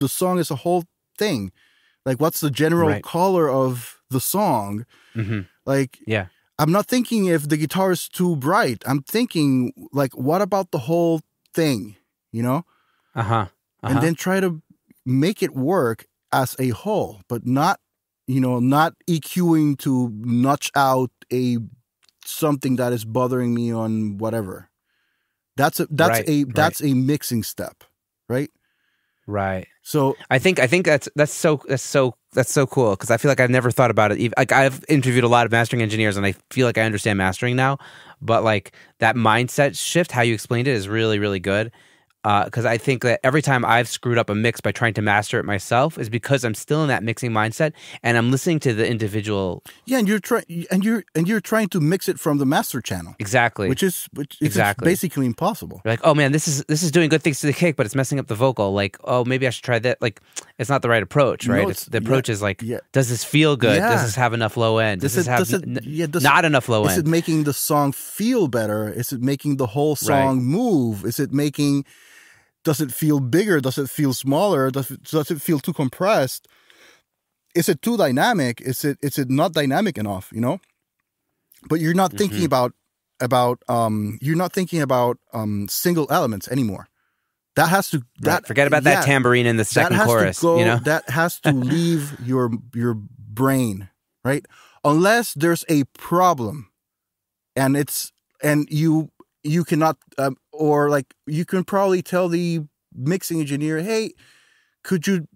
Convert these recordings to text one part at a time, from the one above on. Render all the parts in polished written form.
the song as a whole thing. Like, what's the general color of the song? Mm-hmm. Like, yeah. I'm not thinking if the guitar is too bright. I'm thinking, like, what about the whole thing, you know? And then try to make it work as a whole, but not, not EQing to notch out something that is bothering me on whatever. That's a mixing step, right? Right. So I think that's so cool, because I feel like I've never thought about it. Like, I've interviewed a lot of mastering engineers, and I feel like I understand mastering now. But like, that mindset shift, how you explained it, is really, really good. Because I think that every time I've screwed up a mix by trying to master it myself is because I'm still in that mixing mindset, and I'm listening to the individual. Yeah, and you're trying to mix it from the master channel. Exactly. Which is basically impossible. You're like, oh man, this is doing good things to the kick, but it's messing up the vocal. Like, oh, maybe I should try that. Like, it's not the right approach, right? The approach is like, does this feel good? Yeah. Does this have enough low end? Does this have not enough low end? Is it making the song feel better? Is it making the whole song move? Does it feel bigger? Does it feel smaller? Does it feel too compressed? Is it too dynamic? Is it not dynamic enough? But you're not thinking about single elements anymore. That has to forget about that tambourine in the second chorus. That has to leave your brain, right? Unless there's a problem, and you cannot, or like, you can probably tell the mixing engineer, hey, could you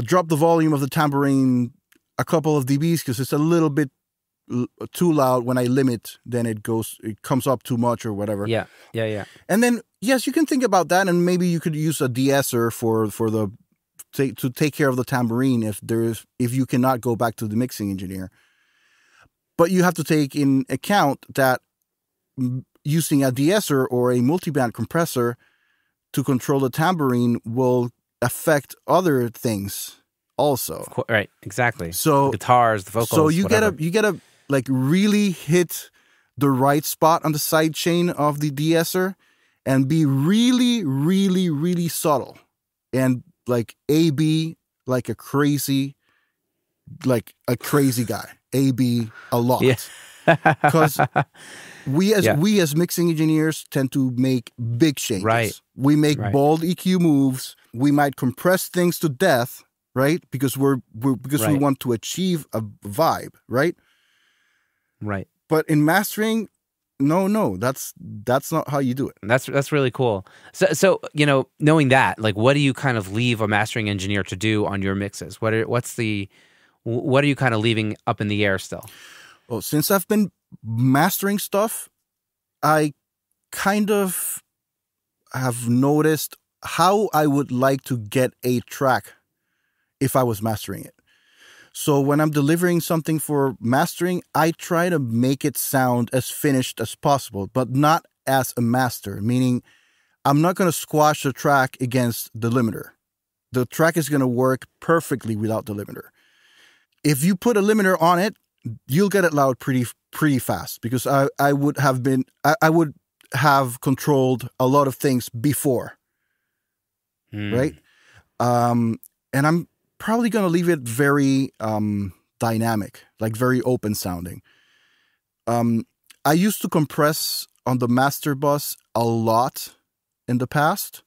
drop the volume of the tambourine a couple of dBs, because it's a little bit too loud. When I limit, then it comes up too much or whatever. Yeah. And then, yes, you can think about that, and maybe you could use a de-esser to take care of the tambourine if you cannot go back to the mixing engineer. But you have to take in account that using a de-esser or a multiband compressor to control the tambourine will affect other things also. Right, exactly. So the guitars, the vocals. So you whatever. gotta like really hit the right spot on the side chain of the de-esser and be really, really, really subtle, and like A/B like a crazy guy. A/B a lot. Yeah. Because we as mixing engineers tend to make big changes. Right. We make bold EQ moves. We might compress things to death, right? Because we want to achieve a vibe, right? Right. But in mastering, no, that's not how you do it. That's really cool. So knowing that, like, what do you kind of leave a mastering engineer to do on your mixes? What are you kind of leaving up in the air still? Well, since I've been mastering stuff, I kind of have noticed how I would like to get a track if I was mastering it. So when I'm delivering something for mastering, I try to make it sound as finished as possible, but not as a master, meaning I'm not going to squash the track against the limiter. The track is going to work perfectly without the limiter. If you put a limiter on it, you'll get it loud pretty fast, because I would have controlled a lot of things before, right? And I'm probably going to leave it very dynamic, like very open sounding. I used to compress on the master bus a lot in the past.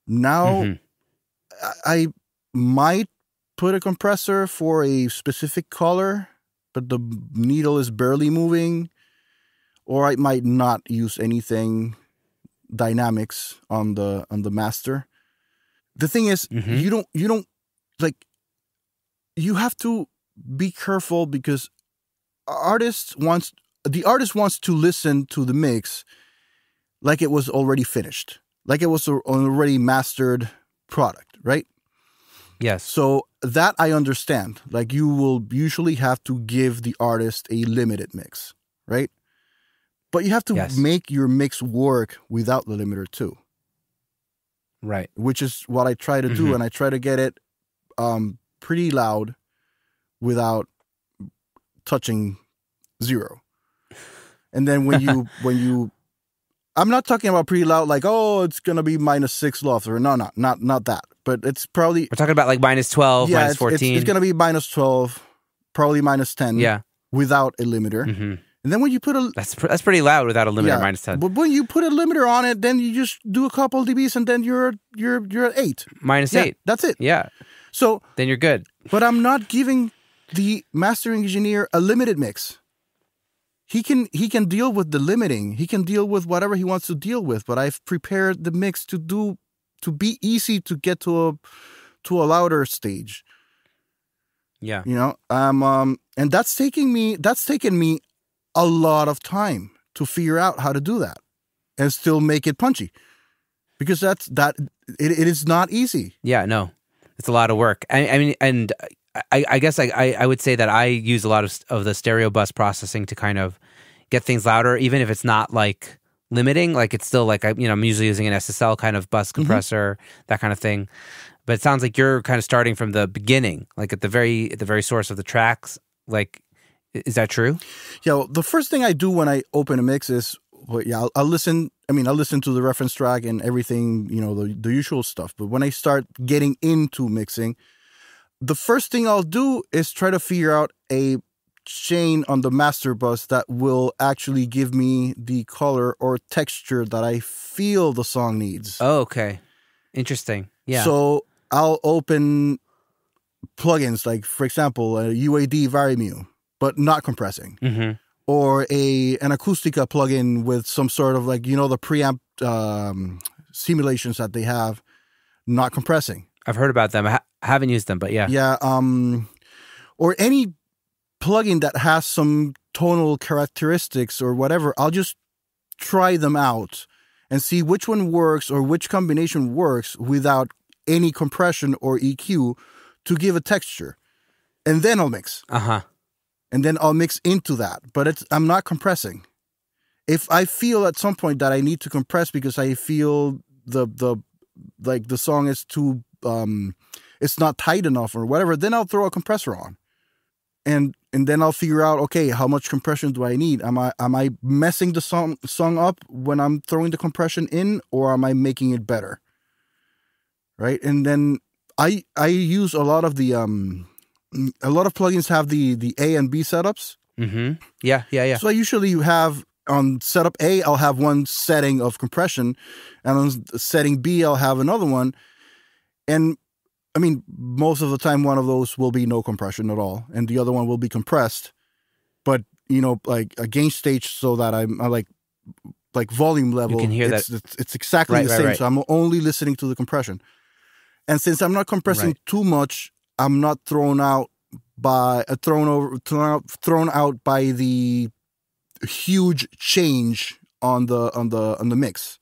Now I might put a compressor for a specific color, but the needle is barely moving, or I might not use anything dynamics on the master. The thing is, you don't like, you have to be careful, because the artist wants to listen to the mix like it was already finished, like it was an already mastered product, right? Yes. So that I understand. Like, you will usually have to give the artist a limited mix, right? But you have to make your mix work without the limiter too. Right. Which is what I try to do, and I try to get it pretty loud without touching zero. And then when you I'm not talking about pretty loud, like, oh, it's going to be -6 lofts, or not that. But it's probably... We're talking about like -12, yeah, -14. it's going to be -12, probably -10, yeah, without a limiter. Mm-hmm. And then when you put a... That's pretty loud without a limiter, -10. But when you put a limiter on it, then you just do a couple dBs and then you're at 8. -8. That's it. Yeah. So... Then you're good. But I'm not giving the mastering engineer a limited mix. He can deal with the limiting. He can deal with whatever he wants to deal with. But I've prepared the mix to be easy to get to a louder stage. Yeah. You know, and that's taken me a lot of time to figure out how to do that and still make it punchy, because it is not easy. Yeah, no, it's a lot of work. I mean, and I guess I would say that I use a lot of the stereo bus processing to kind of get things louder, even if it's not like limiting. Like it's still like I'm usually using an SSL kind of bus compressor, that kind of thing. But it sounds like you're kind of starting from the beginning, like at the very source of the tracks. Like, is that true? Yeah. Well, the first thing I do when I open a mix is, I'll listen. I mean, I'll listen to the reference track and everything, the usual stuff. But when I start getting into mixing, the first thing I'll do is try to figure out a chain on the master bus that will actually give me the color or texture that I feel the song needs. Oh, okay. Interesting. Yeah. So I'll open plugins like, for example, a UAD Varimu, but not compressing. Mm-hmm. Or an Acoustica plugin with some sort of like, the preamp simulations that they have, not compressing. I've heard about them. I haven't used them, but yeah. Yeah. Or any plugin that has some tonal characteristics or whatever, I'll just try them out and see which one works or which combination works without any compression or EQ to give a texture. And then I'll mix. Uh-huh. And then I'll mix into that. But I'm not compressing. If I feel at some point that I need to compress because I feel the song is too it's not tight enough or whatever, then I'll throw a compressor on. And then I'll figure out, okay, how much compression do I need? Am I messing the song up when I'm throwing the compression in, or am I making it better? Right? And then I use a lot of plugins have the A and B setups. Mm-hmm. Yeah. So I usually have on setup A, I'll have one setting of compression, and on setting B, I'll have another one. And I mean, most of the time, one of those will be no compression at all, and the other one will be compressed. But like a gain stage, so that I like volume level. You can hear that. It's exactly the same. Right. So I'm only listening to the compression. And since I'm not compressing too much, I'm not thrown out by the huge change on the mix.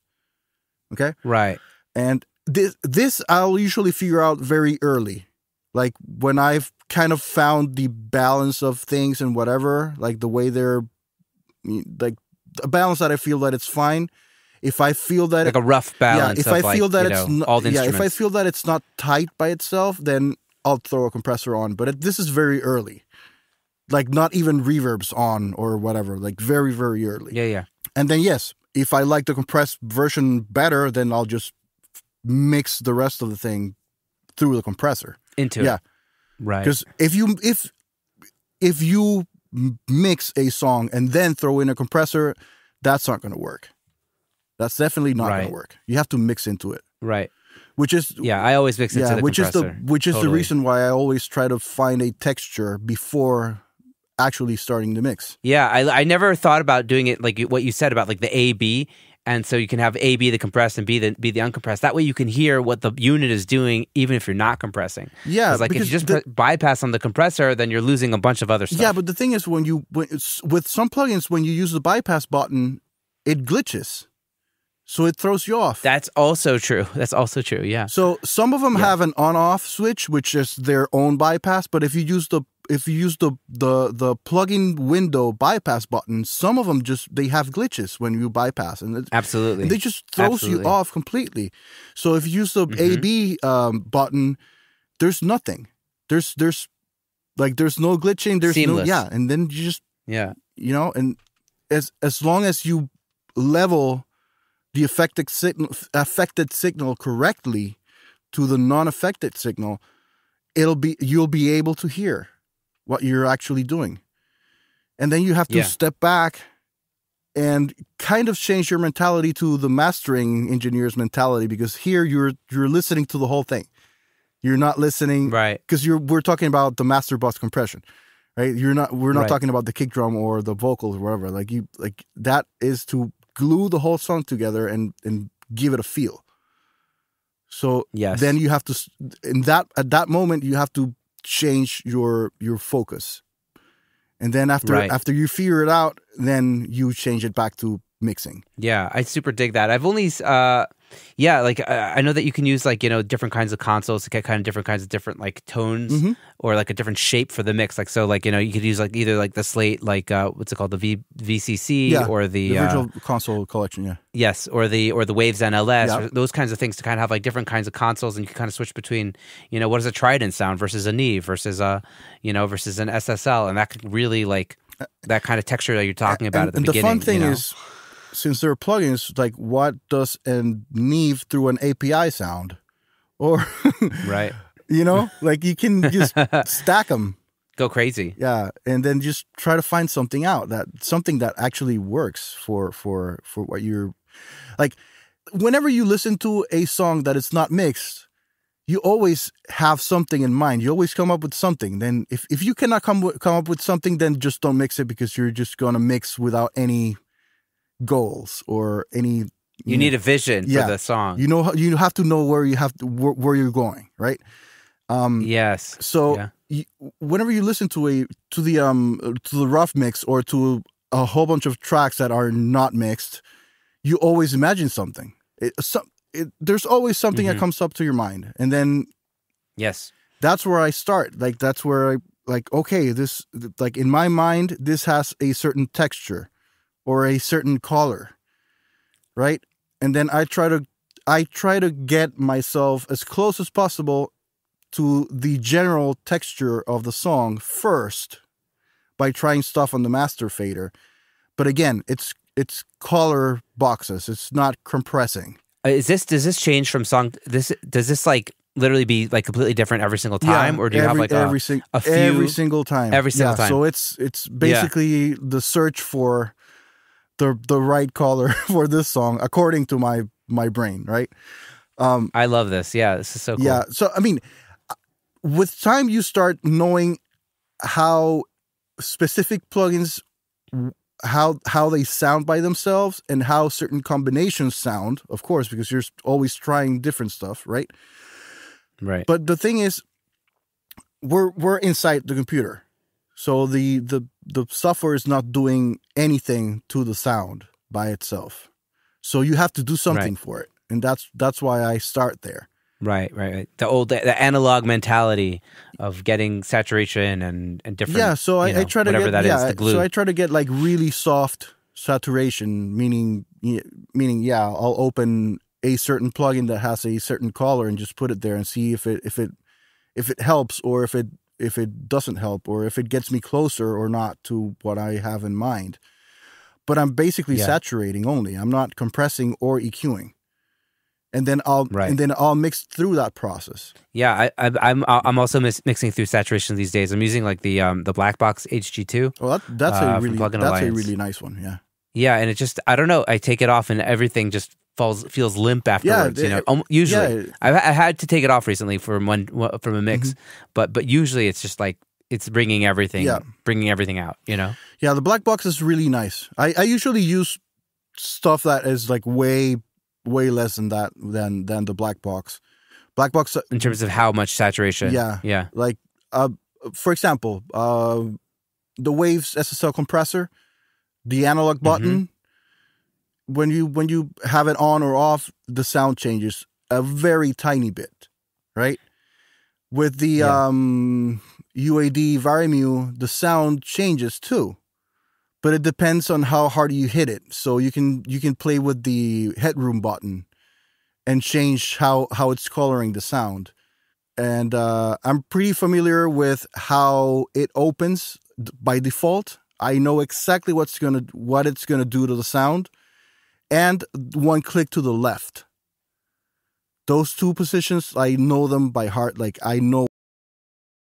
Okay? Right. And this I'll usually figure out very early. Like when I've kind of found the balance of things and whatever, like the way they're like a balance that I feel that it's fine. If I feel that like a rough balance, if I feel that it's not, all the instruments. if I feel that it's not tight by itself, then I'll throw a compressor on. But this is very early, like not even reverbs on or whatever, like very, very early. Yeah. And then yes, if I like the compressed version better, then I'll just mix the rest of the thing through the compressor into it. Yeah, right. Because if you mix a song and then throw in a compressor, that's not going to work. That's definitely not going to work. You have to mix into it. Right. Which is I always mix into the compressor. Which is the reason why I always try to find a texture before actually starting the mix. Yeah, I never thought about doing it like what you said about like the A B, and so you can have A be the compressed and B the uncompressed. That way you can hear what the unit is doing even if you're not compressing. Yeah, like if you just bypass on the compressor, then you're losing a bunch of other stuff. Yeah, but the thing is with some plugins, when you use the bypass button, it glitches. So it throws you off. That's also true. Yeah. So some of them have an on-off switch, which is their own bypass. But if you use the plugin window bypass button, some of them they have glitches when you bypass, and absolutely, and they just throws you off completely. So if you use the AB button, there's nothing. There's no glitching. There's seamless. And then you just and as long as you level the affected signal correctly to the non-affected signal, you'll be able to hear what you're actually doing. And then you have to step back and kind of change your mentality to the mastering engineer's mentality, because here you're listening to the whole thing. You're not listening, right? Because we're talking about the master bus compression, right? We're not talking about the kick drum or the vocals or whatever. Like that is to glue the whole song together and give it a feel. So then you have to at that moment you have to change your focus, and then after you figure it out, then you change it back to mixing. Yeah, I super dig that. I've only, I know that you can use different kinds of consoles to get kind of different kinds of different like tones or like a different shape for the mix. Like so, like you could use like either like the slate, like what's it called, the VCC or the virtual console collection. Yeah. Yes, or the Waves NLS, or those kinds of things to kind of have like different kinds of consoles, and you can kind of switch between what is a Trident sound versus a Neve versus versus an SSL, and that could really like that kind of texture that you're talking about at the beginning. And the fun thing is, since they're plugins, like what does a Neve through an API sound? Or, right. Like you can just stack them. Go crazy. Yeah. And then just try to find something that actually works for what you're like. Whenever you listen to a song that is not mixed, you always have something in mind. You always come up with something. Then if you cannot come up with something, then just don't mix it, because you're just going to mix without any goals or any. You need a vision for the song. You have to know where you're going, right? Yes. So whenever you listen to the rough mix or to a whole bunch of tracks that are not mixed, you always imagine something. There's always something that comes up to your mind, and then that's where I start. Like that's where okay, this, like in my mind, this has a certain texture or a certain color, right? And then I try to get myself as close as possible to the general texture of the song first by trying stuff on the master fader. But again, it's color boxes. It's not compressing. Does this change from song? Does this like literally be like completely different every single time, or do you have like a few every single time? Every single time. So it's basically the search for the right color for this song according to my brain, right? I love this. Yeah, this is so cool. Yeah. So I mean, with time you start knowing how specific plugins, how they sound by themselves, and how certain combinations sound, of course, because you're always trying different stuff, right? Right. But the thing is, we're inside the computer. So the software is not doing anything to the sound by itself. So you have to do something for it. And that's why I start there. Right. The analog mentality of getting saturation and different. Yeah, so I try to whatever get that is, the glue. So I try to get like really soft saturation, meaning I'll open a certain plugin that has a certain color and just put it there and see if it helps, or if it doesn't help, or if it gets me closer or not to what I have in mind. But I'm basically saturating only. I'm not compressing or EQing. And then I'll mix through that process. Yeah, I'm also mixing through saturation these days. I'm using like the Black Box HG2. Well, that's a really nice one. Yeah. Yeah, and it just, I don't know, I take it off and everything just feels limp afterwards. Usually, I had to take it off recently from a mix, but usually it's just like it's bringing everything out. Yeah, the Black Box is really nice. I usually use stuff that is like way less than that than the Black Box. Black Box in terms of how much saturation. Yeah. Like for example, the Waves SSL compressor, the analog button. When you have it on or off, the sound changes a very tiny bit, right? With the UAD Varimu, the sound changes too, but it depends on how hard you hit it. So you can play with the headroom button and change how it's coloring the sound. And I'm pretty familiar with how it opens by default. I know exactly what it's gonna do to the sound. and one click to the left. Those two positions, I know them by heart. Like I know